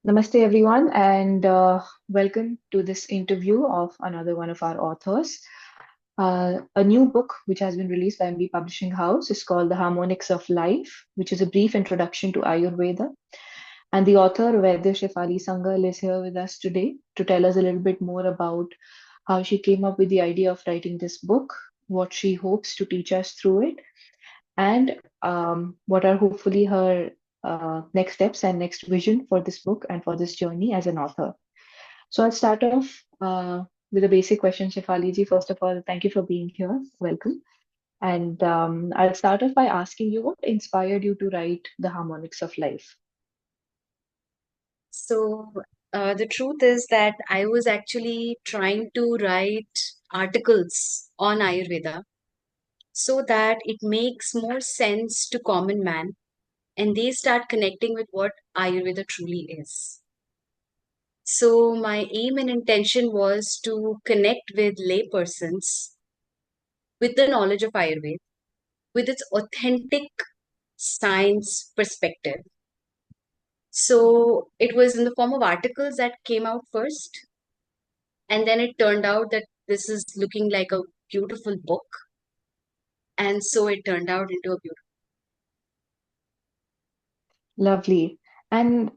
Namaste, everyone, and welcome to this interview of another one of our authors. A new book which has been released by MB Publishing House is called The Harmonics of Life, which is a brief introduction to Ayurveda. And the author, Vaidya Shefali Sangal, is here with us today to tell us a little bit more about how she came up with the idea of writing this book, what she hopes to teach us through it, and what are hopefully her next steps and next vision for this book and for this journey as an author. So I'll start off with a basic question, Shefali ji. First of all, thank you for being here. Welcome. And I'll start off by asking you what inspired you to write The Harmonics of Life? So, the truth is that I was actually trying to write articles on Ayurveda so that it makes more sense to common man and they start connecting with what Ayurveda truly is. So, my aim and intention was to connect with laypersons with the knowledge of Ayurveda, with its authentic science perspective. So, it was in the form of articles that came out first. And then it turned out that this is looking like a beautiful book. And so it turned out into a beautiful. Lovely. And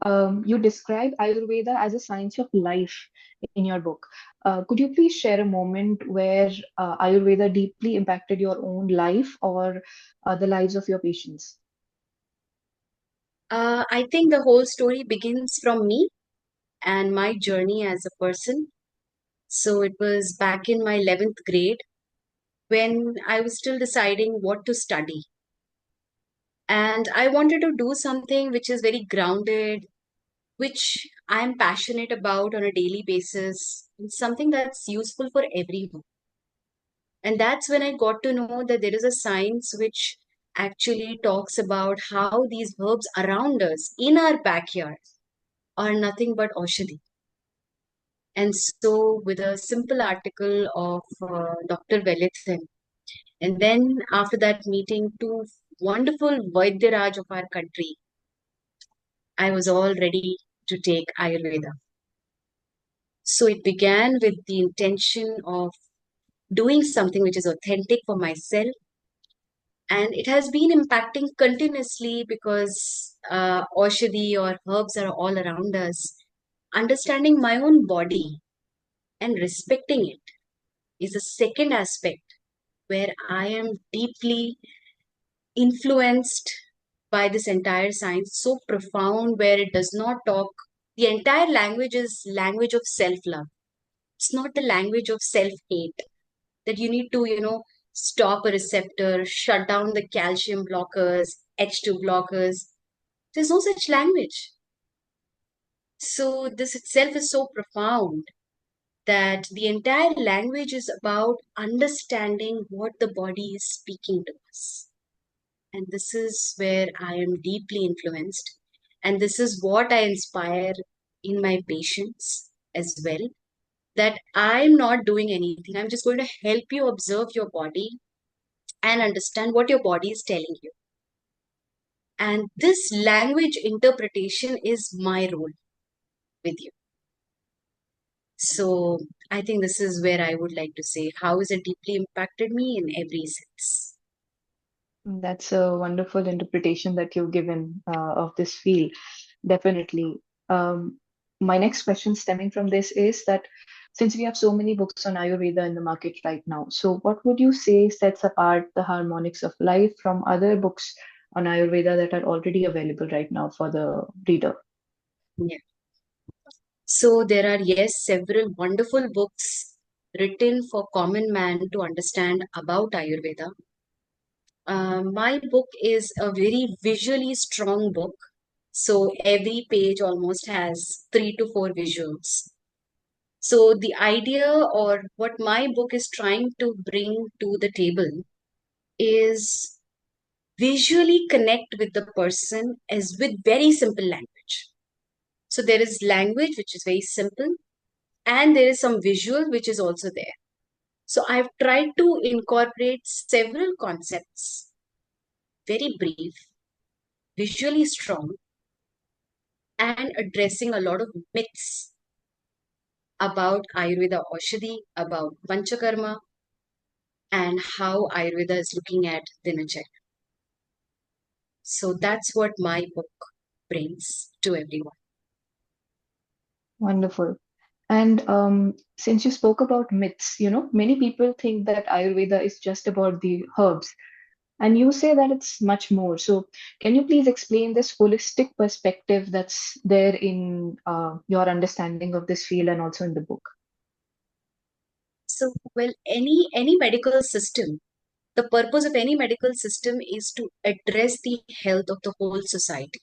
you describe Ayurveda as a science of life in your book. Could you please share a moment where Ayurveda deeply impacted your own life or the lives of your patients? I think the whole story begins from me and my journey as a person. So it was back in my 11th grade when I was still deciding what to study. And I wanted to do something which is very grounded, which I'm passionate about on a daily basis, and something that's useful for everyone. And that's when I got to know that there is a science which actually talks about how these herbs around us in our backyard are nothing but aushadhi. And so, with a simple article of Dr. Velithin, and then after that meeting, two wonderful Vaidyaraj of our country, I was all ready to take Ayurveda. So, it began with the intention of doing something which is authentic for myself, and it has been impacting continuously because aushadhi or herbs are all around us. Understanding my own body and respecting it is a second aspect where I am deeply influenced by this entire science, so profound, where it does not talk. The entire language is language of self-love. It's not the language of self-hate that you need to, stop a receptor, shut down the calcium blockers, H2 blockers. There's no such language. So this itself is so profound that the entire language is about understanding what the body is speaking to us. And this is where I am deeply influenced. And this is what I inspire in my patients as well. That I'm not doing anything. I'm just going to help you observe your body and understand what your body is telling you. And this language interpretation is my role with you. So I think this is where I would like to say how has it deeply impacted me in every sense. That's a wonderful interpretation that you've given of this field. Definitely. My next question stemming from this is that since we have so many books on Ayurveda in the market right now, so what would you say sets apart the Harmonics of Life from other books on Ayurveda that are already available right now for the reader? Yeah. So there are, yes, several wonderful books written for common man to understand about Ayurveda. My book is a very visually strong book. So every page almost has 3 to 4 visuals. So the idea or what my book is trying to bring to the table is visually connect with the person as with very simple language. So there is language which is very simple and there is some visual which is also there. So I've tried to incorporate several concepts, very brief, visually strong, and addressing a lot of myths about Ayurveda Aushadhi, about Panchakarma, and how Ayurveda is looking at Dinacharya. So that's what my book brings to everyone. Wonderful. And since you spoke about myths, many people think that Ayurveda is just about the herbs, and you say that it's much more. So, can you please explain this holistic perspective that's there in your understanding of this field and also in the book? So, well, any medical system, the purpose of any medical system is to address the health of the whole society.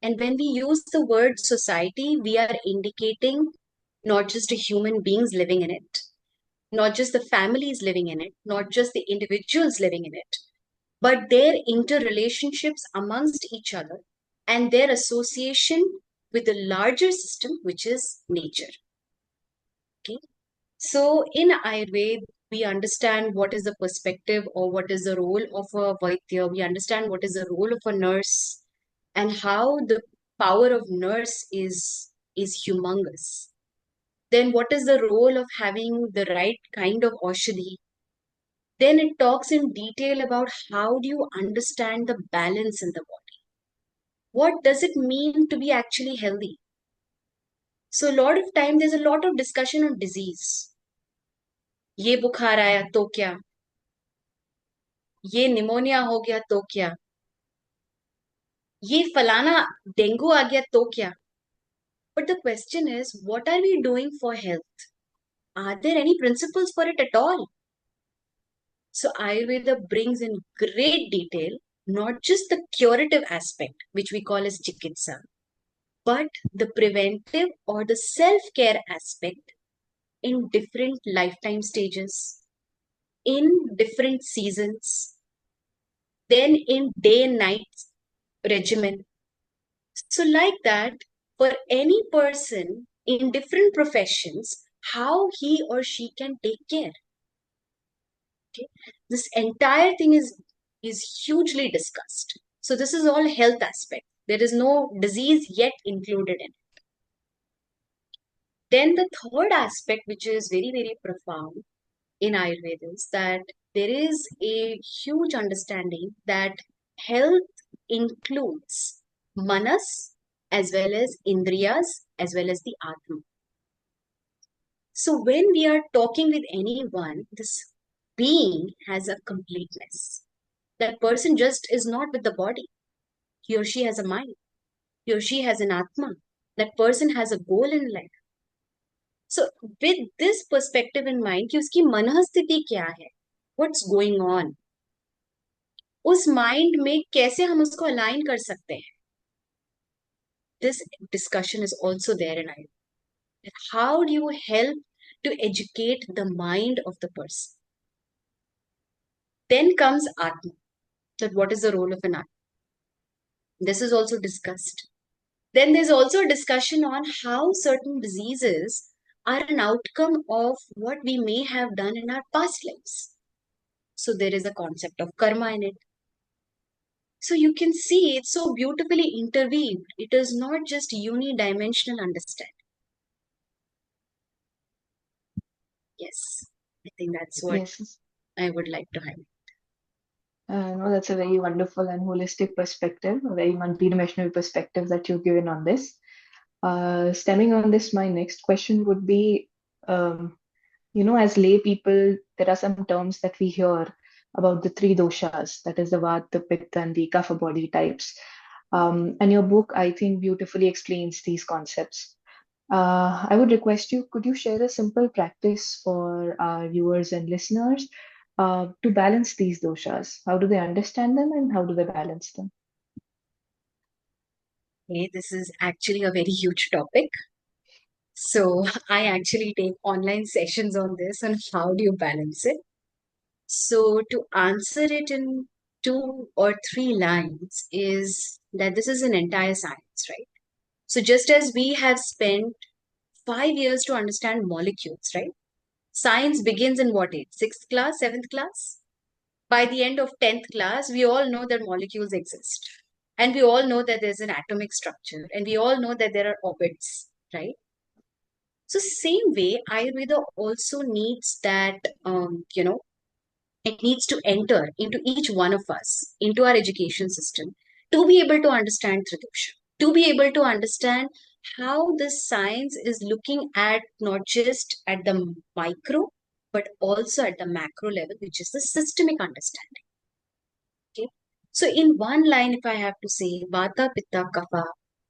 And when we use the word society, we are indicating not just the human beings living in it, not just the families living in it, not just the individuals living in it, but their interrelationships amongst each other and their association with the larger system, which is nature. Okay. So in Ayurveda, we understand what is the perspective or what is the role of a Vaidya. We understand what is the role of a nurse and how the power of nurse is humongous. Then what is the role of having the right kind of Aushadhi? Then it talks in detail about how do you understand the balance in the body? What does it mean to be actually healthy? So a lot of time there's a lot of discussion on disease. ये बुखार आया तो क्या? ये pneumonia हो गया तो क्या? ये फलाना डेंगू आ गया तो क्या? But the question is, what are we doing for health? Are there any principles for it at all? So Ayurveda brings in great detail not just the curative aspect, which we call as chikitsa, but the preventive or the self-care aspect in different lifetime stages, in different seasons, then in day and night regimen. So, like that, for any person in different professions, how he or she can take care. Okay, this entire thing is hugely discussed. So, this is all health aspect. There is no disease yet included in it. Then the third aspect, which is very, very profound in Ayurveda, is that there is a huge understanding that health includes manas as well as indriyas as well as the atma. So when we are talking with anyone, this being has a completeness. That person just is not with the body. He or she has a mind. He or she has an atma. That person has a goal in life. So with this perspective in mind कि उसकी मनःस्थिति क्या है, what's going on, उस mind में कैसे हम उसको align कर सकते हैं, this discussion is also there in Ayurveda. How do you help to educate the mind of the person? Then comes Atma, that what is the role of an Atma? This is also discussed. Then there's also a discussion on how certain diseases are an outcome of what we may have done in our past lives. So there is a concept of karma in it. So you can see it's so beautifully interweaved. It is not just unidimensional understanding. Yes, I think that's what Yes. I would like to highlight. No, that's a very wonderful and holistic perspective, a very multidimensional perspective that you've given on this. Stemming on this, my next question would be, um, as lay people, there are some terms that we hear about the three doshas, that is the Vata, the Pitta, and the Kapha body types. And your book, I think, beautifully explains these concepts. I would request you, could you share a simple practice for our viewers and listeners to balance these doshas? How do they understand them and how do they balance them? Okay, this is actually a very huge topic. So I actually take online sessions on this and how do you balance it. So to answer it in 2 or 3 lines is that this is an entire science, right? So just as we have spent 5 years to understand molecules, right? Science begins in what age? Sixth class, seventh class? By the end of 10th class, we all know that molecules exist. And we all know that there's an atomic structure, and we all know that there are orbits, right? So same way, Ayurveda also needs that, it needs to enter into each one of us, into our education system, to be able to understand Tridosha, to be able to understand how this science is looking at not just at the micro, but also at the macro level, which is the systemic understanding. Okay. So in one line, if I have to say, Vata, Pitta, Kapha,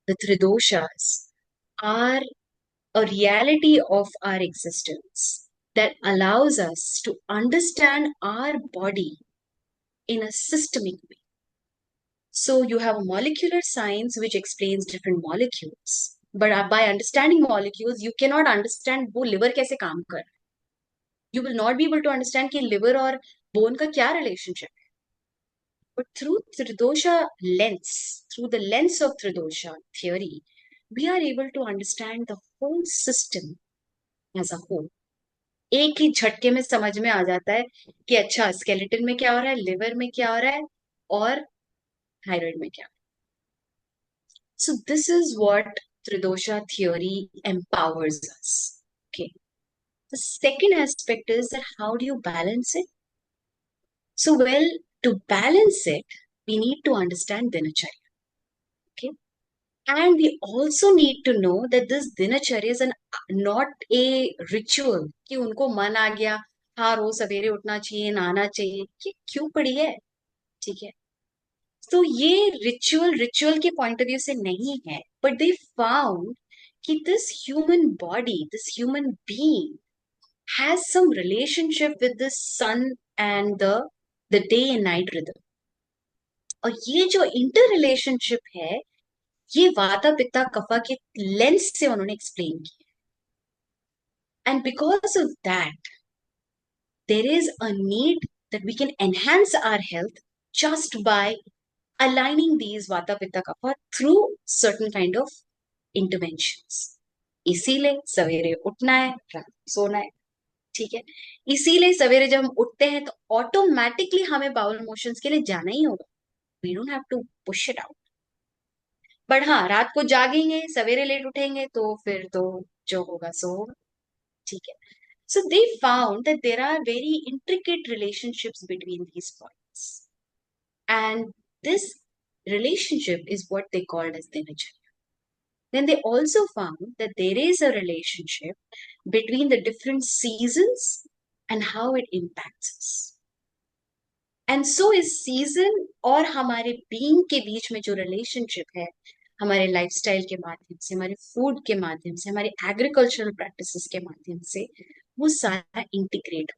the Tridoshas are a reality of our existence that allows us to understand our body in a systemic way. So you have a molecular science which explains different molecules. But by understanding molecules, you cannot understand वो liver कैसे काम कर रहा है. You will not be able to understand कि liver और bone का क्या relationship है. But through Tridosha lens, through the lens of Tridosha theory, we are able to understand the whole system as a whole. एक ही झटके में समझ में आ जाता है कि अच्छा स्केलेटन में क्या हो रहा है, लिवर में क्या हो रहा है और थायराइड में क्या. So this is what Tridosha theory empowers us. Okay. The second aspect is that how do you balance it? So well, to balance it, we need to understand Dinacharya. Okay. And we also need to know that this Dinacharya is not a ritual कि उनको मन आ गया हाँ रोज सवेरे उठना चाहिए नहाना चाहिए ये क्यों पड़ी है. ठीक है. तो ये रिचुअल के पॉइंट ऑफ व्यू से नहीं है बट दे फाउंड कि this human being has some relationship with the sun and the day and night rhythm. और ये जो इंटर रिलेशनशिप है ये वाता पित्ता कफा के लेंस से उन्होंने एक्सप्लेन किया. And because of that there is a need that we can enhance our health just by aligning these vata pitta kapha through certain kind of interventions. इसीलिए सवेरे उठना है रात को सोना है. ठीक है. इसीलिए सवेरे जब हम उठते हैं तो ऑटोमेटिकली हमें बाउल मोशंस के लिए जाना ही होगा. We don't have to push it out. But हाँ रात को जागेंगे सवेरे लेट उठेंगे तो फिर तो जो होगा सो होगा. ठीक है. So they found that there are very intricate relationships between these points. And this relationship is what they called as Dinacharya. Then they also found that there is a relationship between the different seasons and how it impacts us. And so इस season और हमारे being के बीच में जो relationship है हमारे lifestyle के माध्यम से हमारे फूड के माध्यम से हमारे एग्रीकल्चरल प्रैक्टिसेस के माध्यम से वो सारा इंटीग्रेट हो.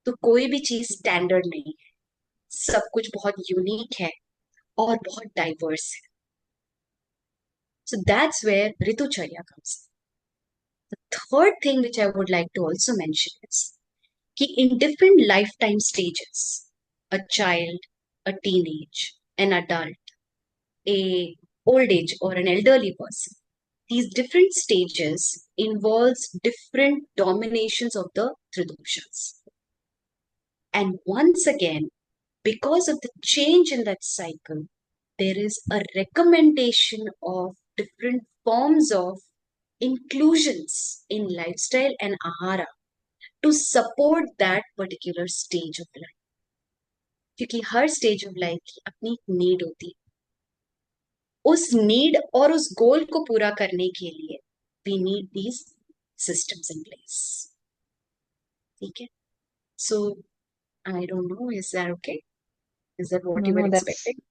तो कोई भी चीज स्टैंडर्ड नहीं है. सब कुछ बहुत यूनिक है और बहुत डाइवर्स है. So that's where Ritucharya comes in. The third thing which I would like to also mention is that in different lifetime stages, a child, a teenage, an adult, a old age or an elderly person, these different stages involves different dominations of the Tridoshas. And once again, because of the change in that cycle, there is a recommendation of different forms of inclusions in lifestyle and ahara to support that particular stage of life. क्योंकि हर stage of life की अपनी एक need होती है. उस need और उस गोल को पूरा करने के लिए we need these systems in place. ठीक है. So I don't know is that okay. Is that what No, you were no, expecting?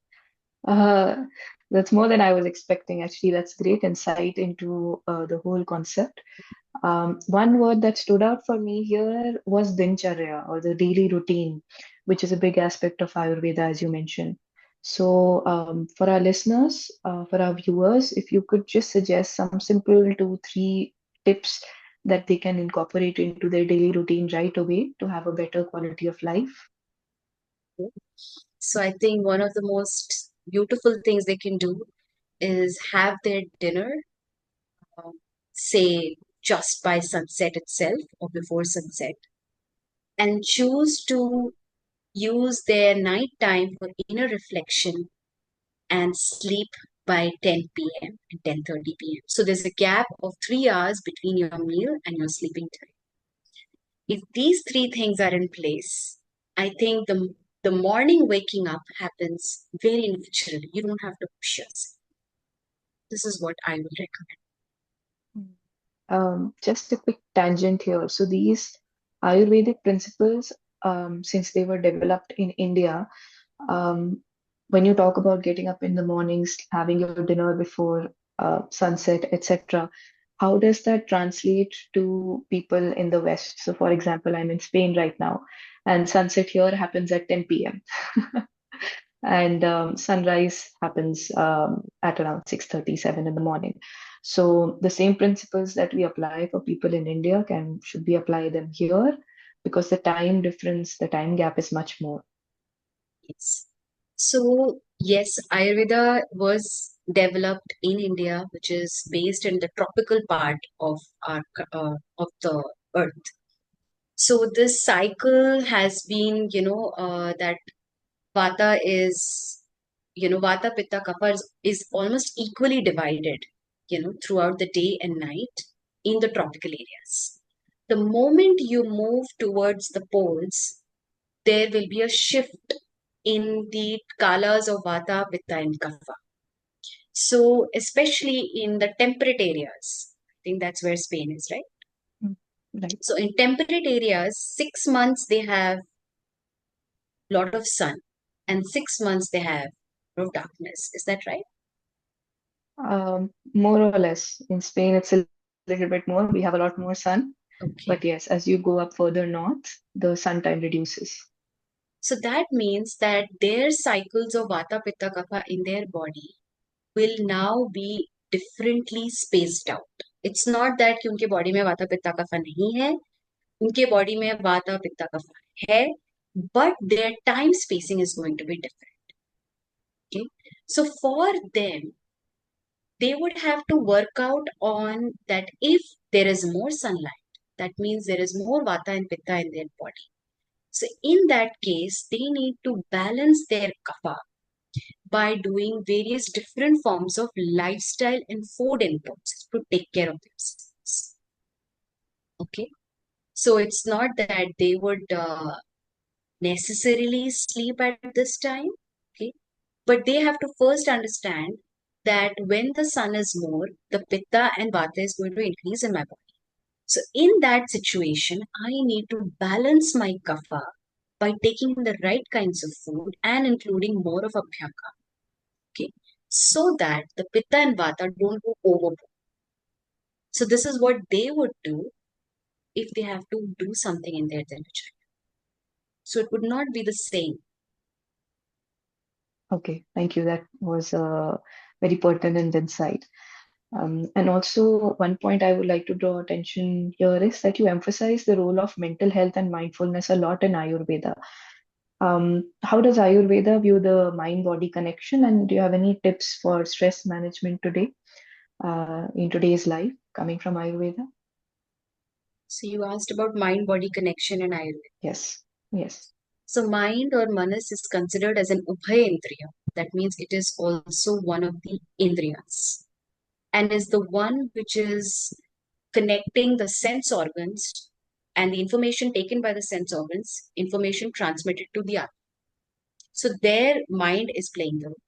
uh, that's more than I was expecting. Actually, that's great insight into the whole concept. One word that stood out for me here was dincharya or the daily routine, which is a big aspect of Ayurveda, as you mentioned. So, for our listeners, for our viewers, if you could just suggest some simple 2, 3 tips that they can incorporate into their daily routine right away to have a better quality of life. So I think one of the most beautiful things they can do is have their dinner, um, say just by sunset itself or before sunset, and choose to use their night time for inner reflection and sleep by 10 p.m. and 10:30 p.m. So there's a gap of 3 hours between your meal and your sleeping time. If these three things are in place, I think the morning waking up happens very naturally. You don't have to push yourself. This is what I would recommend. Just a quick tangent here. So these Ayurvedic principles, since they were developed in India, um, when you talk about getting up in the mornings, having your dinner before sunset, etc., how does that translate to people in the West? So, for example, I'm in Spain right now, and sunset here happens at 10 p.m. and sunrise happens at around 6:37 in the morning. So the same principles that we apply for people in India can should be applied them here because the time difference, the time gap is much more. Yes. So, yes, Ayurveda was developed in India, which is based in the tropical part of of the earth. So this cycle has been, that Vata is, Vata, Pitta, Kapha is almost equally divided, throughout the day and night in the tropical areas. The moment you move towards the poles, there will be a shift in the kalas of Vata, Pitta, and Kapha. So, especially in the temperate areas, I think that's where Spain is, right? Mm. Right. So, in temperate areas, 6 months they have lot of sun, and 6 months they have lot of darkness. Is that right? More or less. In Spain, it's a little bit more. We have a lot more sun. But Okay. yes, as you go up further north, the sun time reduces. So that means that their cycles of Vata, Pitta, Kapha in their body will now be differently spaced out. It's not that कि उनके body में वाता पित्ता कफा नहीं है, उनके body में वाता पित्ता कफा है, but their time spacing is going to be different. Okay, so for them, they would have to work out on that if there is more sunlight, that means there is more vata and pitta in their body. So in that case, they need to balance their kapha by doing various different forms of lifestyle and food inputs to take care of themselves. Okay, so it's not that they would necessarily sleep at this time. Okay, but they have to first understand that when the sun is more, the pitta and vata is going to increase in my body. So in that situation, I need to balance my kapha by taking the right kinds of food and including more of abhyanga. Okay, so that the pitta and vata don't go overboard. So this is what they would do if they have to do something in their temperature. So it would not be the same. Okay, thank you. That was a very pertinent insight. And also, one point I would like to draw attention here is that you emphasize the role of mental health and mindfulness a lot in Ayurveda. How does Ayurveda view the mind-body connection? And do you have any tips for stress management today, in today's life, coming from Ayurveda? So you asked about mind-body connection in Ayurveda. Yes, yes. So mind or manas is considered as an ubhaya indriya. That means it is also one of the indriyas and is the one which is connecting the sense organs and the information taken by the sense organs, information transmitted to the other. So their mind is playing the role.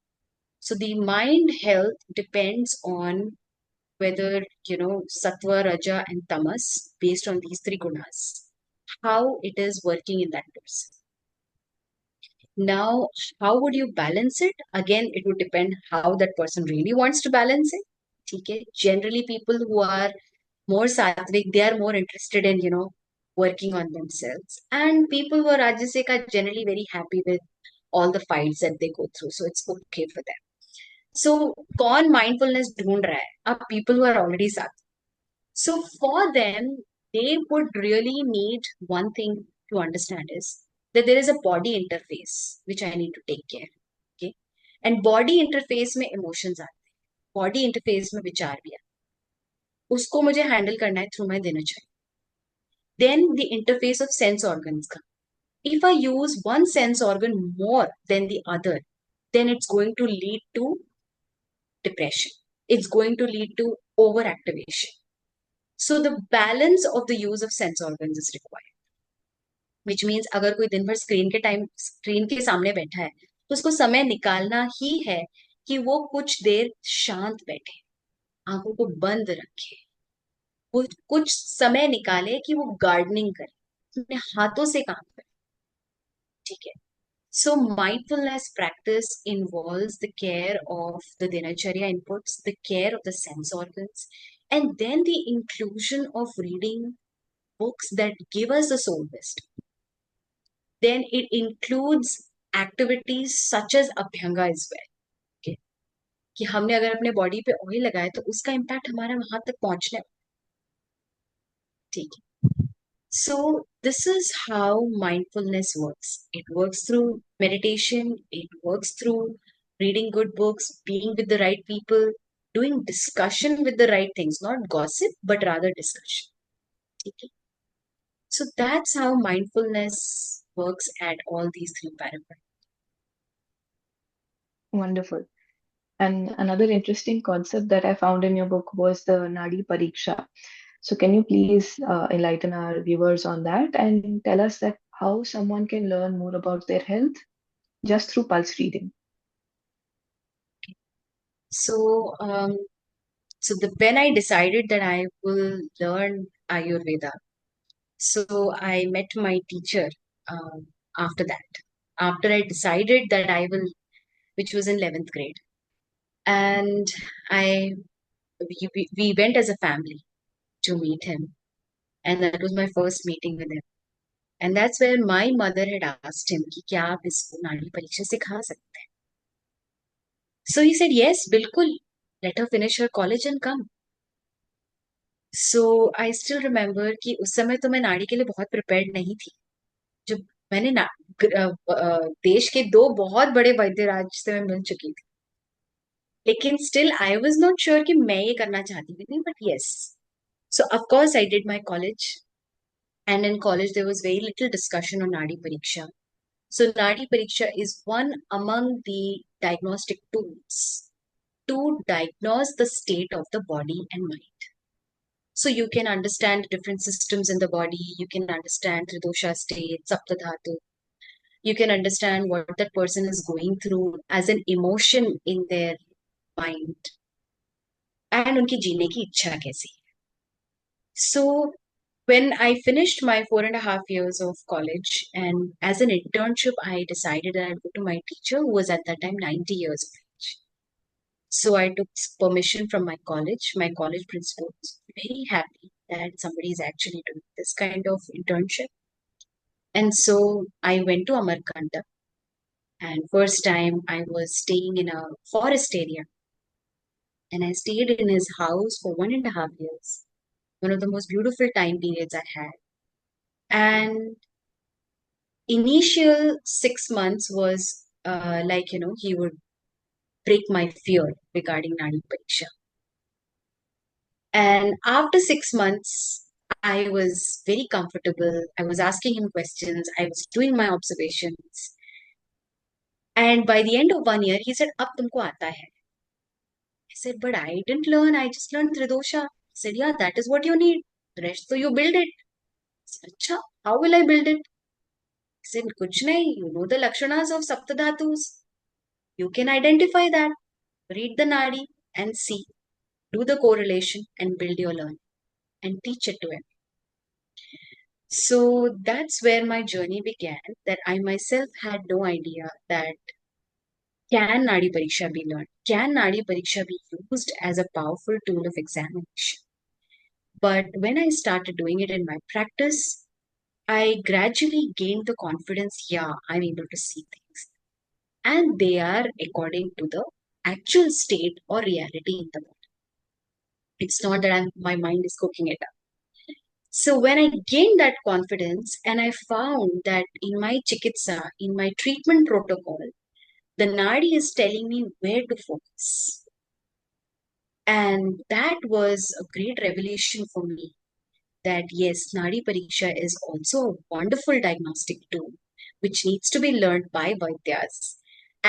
So the mind health depends on whether, sattva, raja, and tamas, based on these three gunas, how it is working in that person. Now, how would you balance it? Again, it would depend how that person really wants to balance it. Okay. Generally, people who are more sattvic, they are more interested in, working on themselves. And people who are rajasic are generally very happy with all the fights that they go through. So it's okay for them. So, कौन mindfulness ढूंढ रहा है? Are people who are already sattvic. So for them, they would really need one thing to understand is that there is a body interface which I need to take care. Okay. And body interface में emotions आते हैं. Body interface में विचार भी आते हैं. उसको मुझे handle करना है through my दिनचर्या. Then the interface of sense organs come. If I use one sense organ more than the other, then it's going to lead to depression. It's going to lead to overactivation. So the balance of the use of sense organs is required. Which means अगर कोई दिन भर screen के सामने बैठा है तो उसको समय निकालना ही है कि वो कुछ देर शांत बैठे, आंखों को बंद रखे, वो कुछ समय निकाले कि वो गार्डनिंग करे, अपने हाथों से काम करे. ठीक है. So mindfulness practice involves the care of the dinacharya inputs, the care of the sense organs, and then the inclusion of reading books that give us the soul wisdom. Then it includes activities such as abhyanga as well. Okay? कि हमने अगर अपने body पे oil लगाया तो उसका impact हमारा वहां तक पहुंचने. ठीक है. So this is how mindfulness works. It works through meditation, it works through reading good books, being with the right people, doing discussion with the right things, not gossip, but rather discussion. Okay? So that's how mindfulness works at all these three parameters. Wonderful. And another interesting concept that I found in your book was the Nadi Pariksha. So can you please enlighten our viewers on that and tell us that how someone can learn more about their health just through pulse reading? So, when I decided that I will learn Ayurveda, so I met my teacher after that. After I decided that I will, which was in 11th grade, and I we went as a family to meet him, and that was my first meeting with him. And that's where my mother had asked him कि क्या आप इसको नाड़ी परीक्षा सिखा सकते हैं? So he said yes, बिल्कुल. Let her finish her college and come. So I still remember कि उस समय तो मैं नाड़ी के लिए बहुत प्रिपेयर्ड नहीं थी. जब मैंने देश के दो बहुत बड़े वैद्यराज से मैं मिल चुकी थी, लेकिन still I was not sure कि मैं ये करना चाहती थी. But yes, so of course I did my college, and in college there was very little discussion on नाड़ी परीक्षा. So Nadi Pariksha is one among the diagnostic tools to diagnose the state of the body and mind. So you can understand different systems in the body. You can understand Tridosha state, Saptadhatu. You can understand what that person is going through as an emotion in their mind. And उनकी जीने की इच्छा कैसी है. So when I finished my 4.5 years of college, and as an internship, I decided that I'd go to my teacher, who was at that time 90 years of age. So I took permission from my college. My college principal was very happy that somebody is actually doing this kind of internship. And so I went to Amarkanda. And first time I was staying in a forest area. And I stayed in his house for 1.5 years. One of the most beautiful time periods I had. And initial 6 months was he would break my fear regarding Nadi Pariksha. And after 6 months, I was very comfortable. I was asking him questions. I was doing my observations. And by the end of 1 year, he said, Ab tumko aata hai. I said, but I didn't learn. I just learned Tridosha. He said, yeah, that is what you need. The rest, so you build it. I said, Acha, how will I build it? He said, kuch nahi. You know the lakshanas of Saptadhatus. You can identify that. Read the Nadi and see. Do the correlation and build your learning and teach it to him. So that's where my journey began, that I myself had no idea that can Nadi Pariksha be learned? Can Nadi Pariksha be used as a powerful tool of examination? But when I started doing it in my practice, I gradually gained the confidence, yeah, I'm able to see things. And they are according to the actual state or reality in the body. It's not that my mind is cooking it up. So when I gained that confidence and I found that in my chikitsa, in my treatment protocol, the Nadi is telling me where to focus. And that was a great revelation for me that yes, Nadi Pariksha is also a wonderful diagnostic tool which needs to be learned by Vaidyas.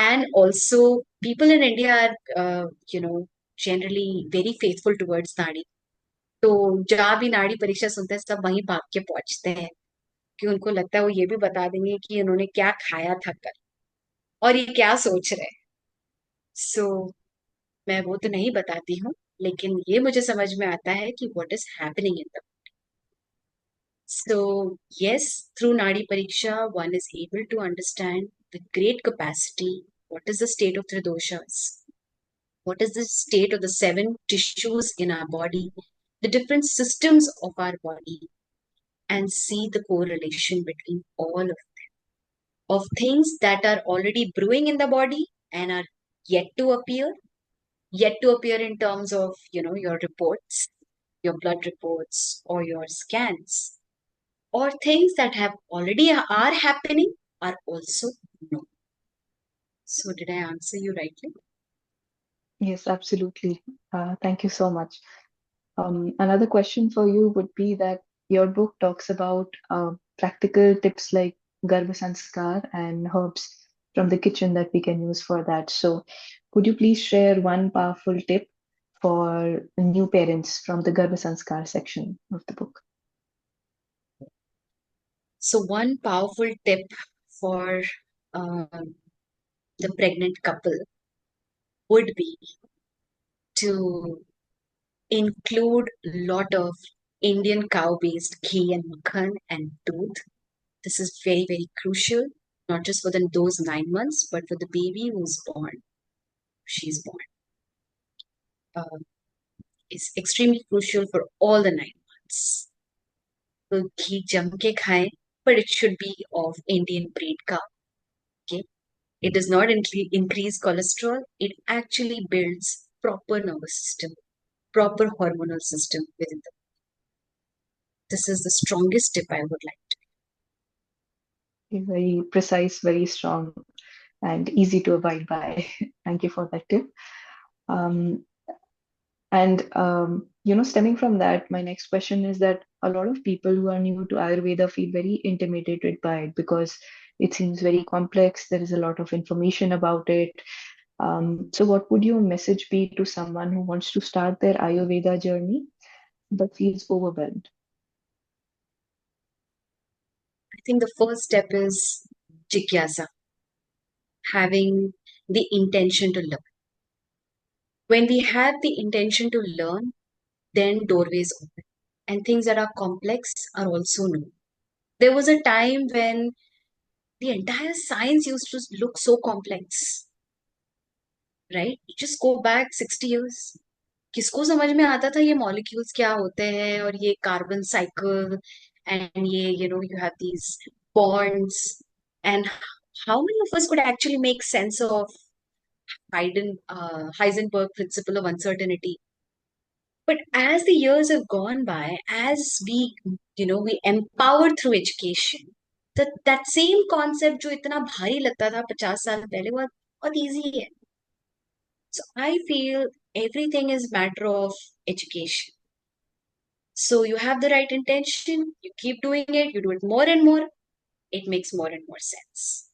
And also, people in India are, generally very faithful towards Nadi. तो जहाँ भी नाड़ी परीक्षा सुनते हैं सब वहीं भाग के पहुंचते हैं कि उनको लगता है वो ये भी बता देंगे कि उन्होंने क्या खाया था कल और ये क्या सोच रहे हैं. सो मैं वो तो नहीं बताती हूँ, लेकिन ये मुझे समझ में आता है कि what is happening in the. So, yes, through Nadi Pariksha, one is able to understand the great capacity. What is the state of the doshas? What is the state of the seven tissues in our body, the different systems of our body, and see the correlation between all of things that are already brewing in the body and are yet to appear, yet to appear in terms of, your reports, your blood reports, or your scans, or things that have already are happening are also known. So did I answer you rightly? Yes, absolutely. Thank you so much. Another question for you would be that your book talks about practical tips like Garbhasanskar and herbs from the kitchen that we can use for that. So, could you please share one powerful tip for new parents from the Garbhasanskar section of the book? So one powerful tip for the pregnant couple would be to include a lot of Indian cow-based ghee and makhan and doodh. This is very, very crucial, not just for those 9 months, but for the baby who's born. She's born. Is extremely crucial for all the 9 months. तो घी जम के खाएं, but it should be of Indian breed cow. Okay, it does not increase cholesterol. It actually builds proper nervous system, proper hormonal system within the. This is the strongest tip I would like to. Very precise, very strong, and easy to abide by. Thank you for that tip. Um, and stemming from that, my next question is that a lot of people who are new to Ayurveda feel very intimidated by it because it seems very complex. There is a lot of information about it. So, what would your message be to someone who wants to start their Ayurveda journey but feels overwhelmed? I think the first step is jigyasa, having the intention to learn. When we have the intention to learn, then doorways open, and things that are complex are also known. There was a time when the entire science used to look so complex, right? You just go back 60 years. किसको समझ में आता था ये molecules क्या होते हैं और ये कार्बन साइकिल एंड ये you have these bonds, and how many of us could actually make sense of Heisenberg principle of uncertainty. But as the years have gone by, as we empowered through education, that same concept जो इतना भारी लगता था 50 साल पहले वो बहुत easy है. So I feel everything is matter of education. So you have the right intention, you keep doing it, you do it more and more, it makes more and more sense.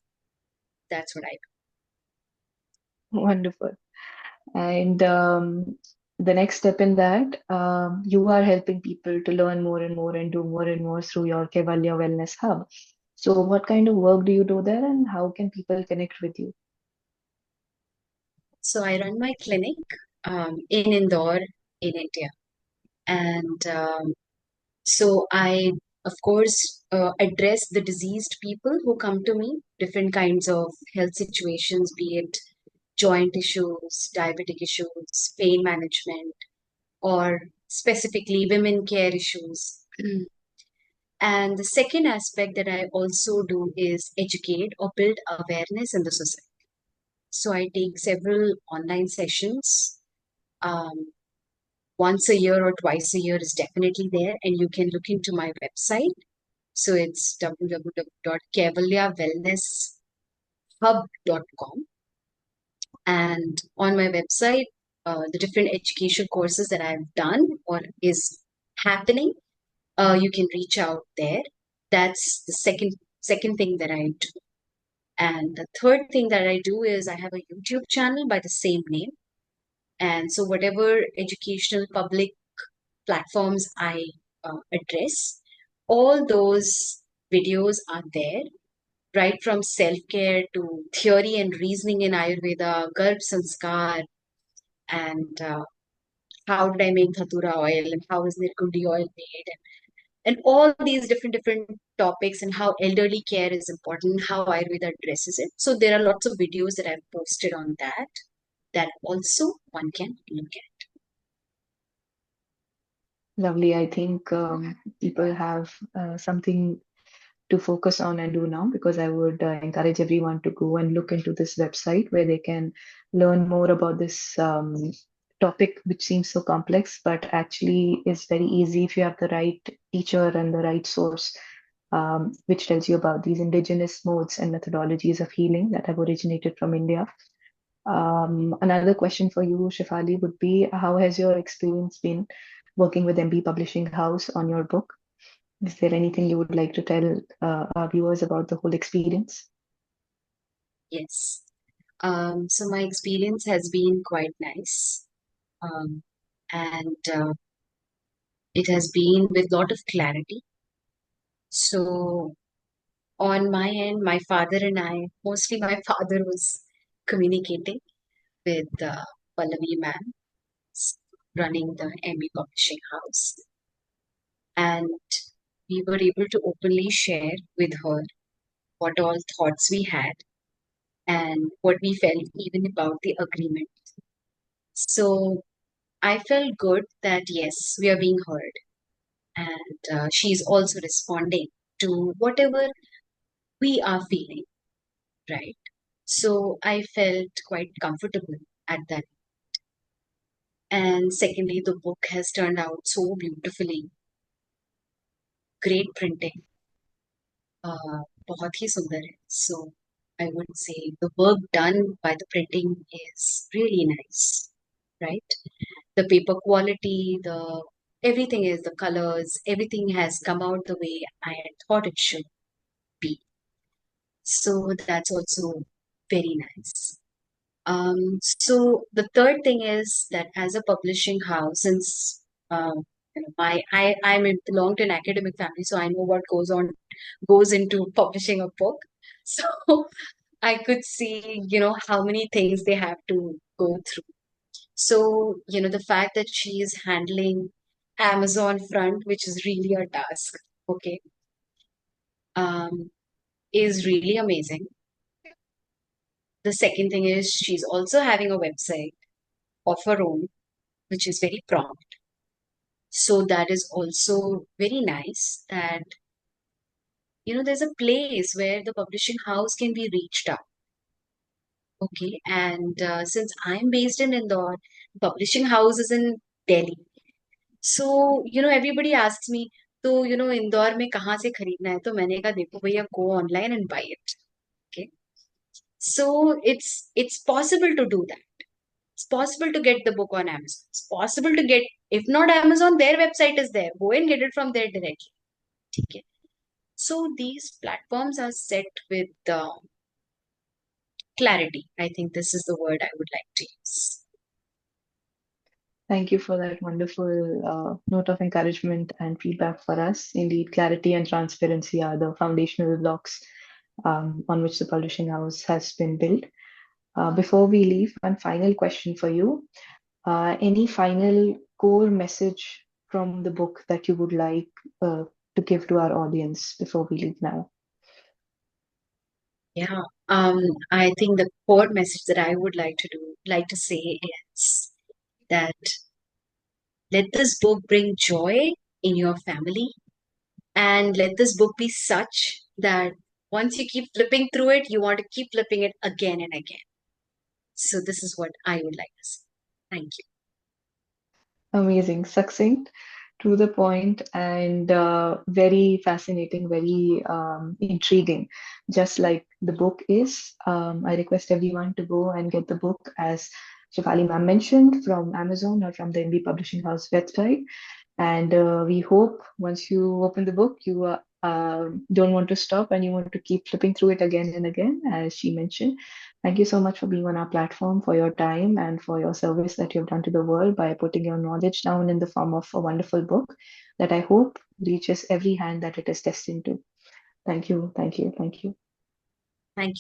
That's what I. Wonderful. And the next step in that, you are helping people to learn more and more and do more and more through your Kevalya Wellness Hub. So, what kind of work do you do there, and how can people connect with you? So I run my clinic in Indore, in India. And so I, of course, address the diseased people who come to me, different kinds of health situations, be it joint issues, diabetic issues, pain management, or specifically women care issues. And the second aspect that I also do is educate or build awareness in the society. So I take several online sessions. Once a year or twice a year is definitely there, and you can look into my website. So it's www.kevalyawellnesshub.com. And on my website, the different education courses that I've done or is happening, you can reach out there. That's the second thing that I do. And the third thing that I do is I have a YouTube channel by the same name. And so, whatever educational public platforms I address, all those videos are there, right from self care to theory and reasoning in Ayurveda, Garbhasanskar, and how did I make Dhatura oil, and how is Nirkundi oil made, and all these different topics, and how elderly care is important, how Ayurveda addresses it. So there are lots of videos that I've posted on that also one can look at. Lovely. I think people have something to focus on and do now, because I would encourage everyone to go and look into this website where they can learn more about this topic, which seems so complex, but actually is very easy if you have the right teacher and the right source, which tells you about these indigenous modes and methodologies of healing that have originated from India. Another question for you, Shefali, would be how has your experience been working with MB Publishing House on your book? Is there anything you would like to tell our viewers about the whole experience? Yes. So my experience has been quite nice. Um, and it has been with lot of clarity. So on my end, my father and I, mostly my father was communicating with Pallavi ma'am running the MB Publishing House. And we were able to openly share with her what all thoughts we had and what we felt even about the agreement. So I felt good that yes, we are being heard, and she's also responding to whatever we are feeling, right? So I felt quite comfortable at that. And secondly, the book has turned out so beautifully, great printing, बहुत ही सुंदर है. So I would say the work done by the printing is really nice, right? The paper quality, the everything is the colors, everything has come out the way I had thought it should be. So that's also very nice. So the third thing is that as a publishing house, since I belong to an academic family, so I know what goes into publishing a book. So I could see, how many things they have to go through. So, the fact that she is handling Amazon front, which is really a task, okay, um, is really amazing. The second thing is she's also having a website of her own, which is very prompt. So that is also very nice that, there's a place where the publishing house can be reached out. Okay. And since I'm based in Indore, publishing house is in Delhi. So, everybody asks me, तो, इंदौर में कहाँ से खरीदना है? तो मैंने कहा, देखो भैया, go online and buy it. Okay. So it's possible to do that. It's possible to get the book on Amazon. It's possible to get, if not Amazon, their website is there. Go and get it from there directly. Okay. So these platforms are set with clarity. I think this is the word I would like to use. Thank you for that wonderful note of encouragement and feedback for us. Indeed, clarity and transparency are the foundational blocks on which the publishing house has been built. Before we leave, one final question for you. Any final core message from the book that you would like to give to our audience before we leave now? Yeah. I think the core message that I would like to say is that let this book bring joy in your family, and let this book be such that once you keep flipping through it, you want to keep flipping it again and again. So this is what I would like to say. Thank you. Amazing, succinct, to the point, and very fascinating, very intriguing, just like the book is. I request everyone to go and get the book, as Shefali ma'am mentioned, from Amazon or from the MB Publishing House website. And we hope once you open the book, you don't want to stop and you want to keep flipping through it again and again, as she mentioned. Thank you so much for being on our platform, for your time, and for your service that you've done to the world by putting your knowledge down in the form of a wonderful book that I hope reaches every hand that it is destined to. Thank you, thank you, thank you.